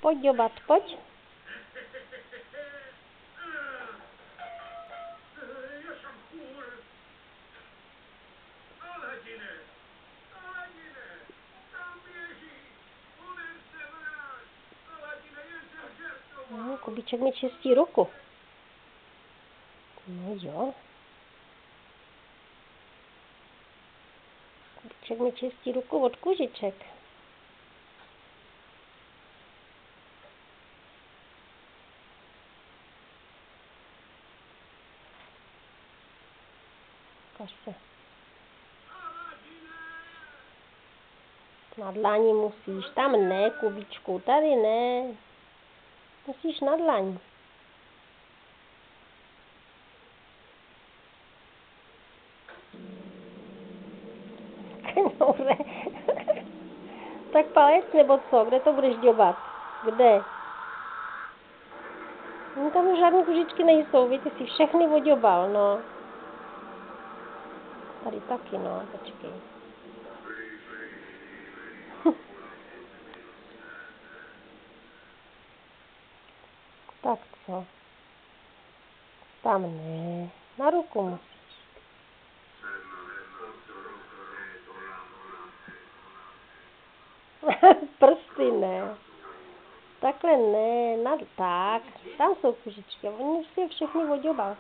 Pojď děbat, pojď. No, Kubíček mi čistí ruku. No jo. Kubíček mi čistí ruku od kužiček. Ukaž se. Na dlani musíš. Tam ne, Kubíčku, tady ne. Musíš na dlaň. Kňoure. Tak palec nebo co? Kde to budeš děbat? Kde? No, tam žádné kužičky nejsou, ty si všechny oděbal, no. Tady taky, no, počkej. Tak co? Tam ne, na ruku musíš. Prsty ne. Takhle ne, tak, tam jsou kužičky, oni si je všechny oděbal.